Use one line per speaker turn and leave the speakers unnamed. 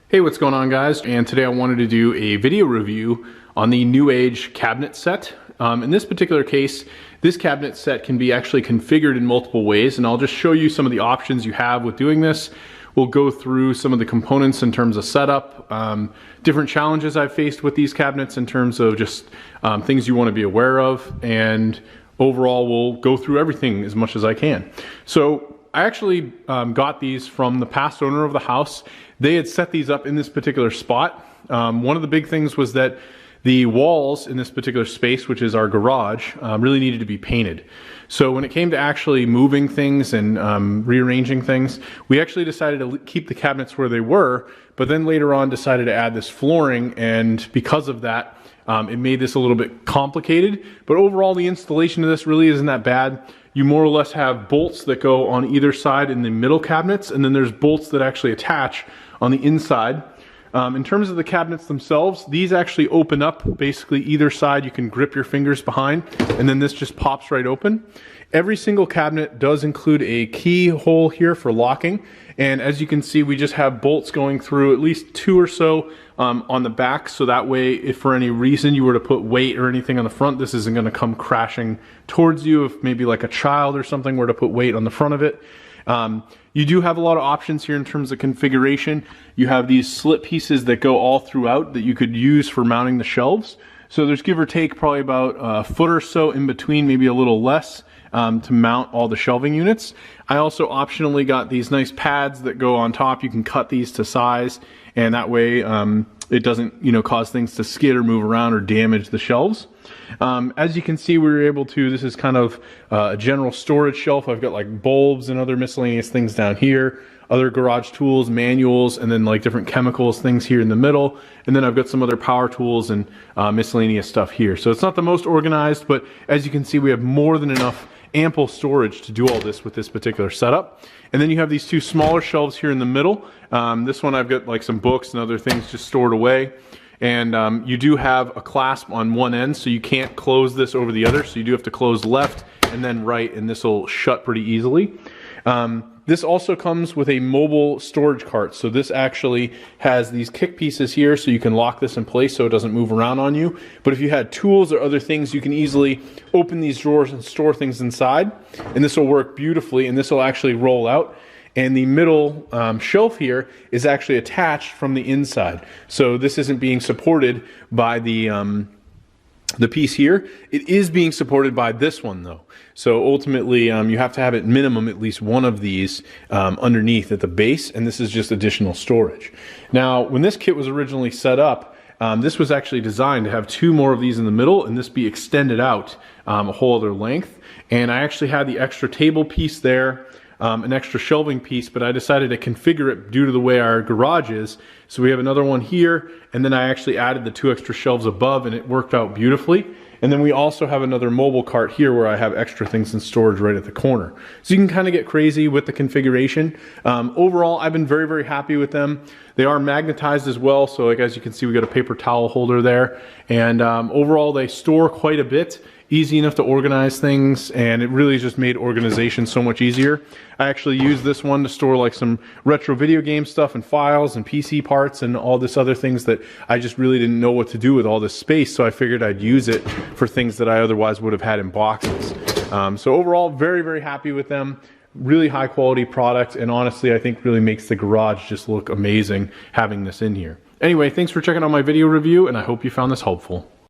Hey, what's going on, guys? And today I wanted to do a video review on the NewAge cabinet set. In this particular case, this cabinet set can be actually configured in multiple ways, and I'll just show you some of the options you have with doing this. We'll go through some of the components in terms of setup, different challenges I've faced with these cabinets in terms of just things you want to be aware of, and overall we'll go through everything as much as I can. So I actually got these from the past owner of the house. They had set these up in this particular spot. One of the big things was that the walls in this particular space, which is our garage, really needed to be painted. So when it came to actually moving things and rearranging things, we actually decided to keep the cabinets where they were, but then later on decided to add this flooring, and because of that, it made this a little bit complicated. But overall, the installation of this really isn't that bad. You more or less have bolts that go on either side in the middle cabinets, and then there's bolts that actually attach on the inside. In terms of the cabinets themselves, these actually open up basically either side. You can grip your fingers behind, and then this just pops right open. Every single cabinet does include a keyhole here for locking, and as you can see, we just have bolts going through at least 2 or so on the back, so that way if for any reason you were to put weight or anything on the front, this isn't going to come crashing towards you. If maybe like a child or something were to put weight on the front of it. You do have a lot of options here in terms of configuration. You have these slit pieces that go all throughout that you could use for mounting the shelves. So there's give or take probably about a foot or so in between, maybe a little less, to mount all the shelving units. I also optionally got these nice pads that go on top. You can cut these to size, and that way it doesn't, cause things to skid or move around or damage the shelves. As you can see, we were able to, this is kind of a general storage shelf. I've got like bulbs and other miscellaneous things down here, other garage tools, manuals, and then like different chemicals, things here in the middle. And then I've got some other power tools and miscellaneous stuff here. So it's not the most organized, but as you can see, we have more than enough ample storage to do all this with this particular setup. And then you have these 2 smaller shelves here in the middle. This one I've got like some books and other things just stored away. And you do have a clasp on one end, so you can't close this over the other. So you do have to close left and then right, and this will shut pretty easily. This also comes with a mobile storage cart. So this actually has these kick pieces here, so you can lock this in place so it doesn't move around on you. But if you had tools or other things, you can easily open these drawers and store things inside. And this will work beautifully, and this will actually roll out. And the middle shelf here is actually attached from the inside. So this isn't being supported by the piece here. It is being supported by this one though. So ultimately you have to have at minimum at least one of these underneath at the base, and this is just additional storage. Now when this kit was originally set up, this was actually designed to have 2 more of these in the middle and this be extended out a whole other length. And I actually had the extra table piece there, an extra shelving piece, but I decided to configure it due to the way our garage is. So we have another one here, and then I actually added the 2 extra shelves above, and it worked out beautifully. And then we also have another mobile cart here where I have extra things in storage right at the corner. So you can kind of get crazy with the configuration. Overall, I've been very, very happy with them. They are magnetized as well, so like as you can see, we got a paper towel holder there. And overall, they store quite a bit. Easy enough to organize things, and it really just made organization so much easier. I actually use this one to store like some retro video game stuff and files and PC parts and all this other things that I just really didn't know what to do with all this space, so I figured I'd use it for things that I otherwise would have had in boxes. So overall, very, very happy with them. Really high quality product, and honestly I think really makes the garage just look amazing having this in here. Anyway, thanks for checking out my video review, and I hope you found this helpful.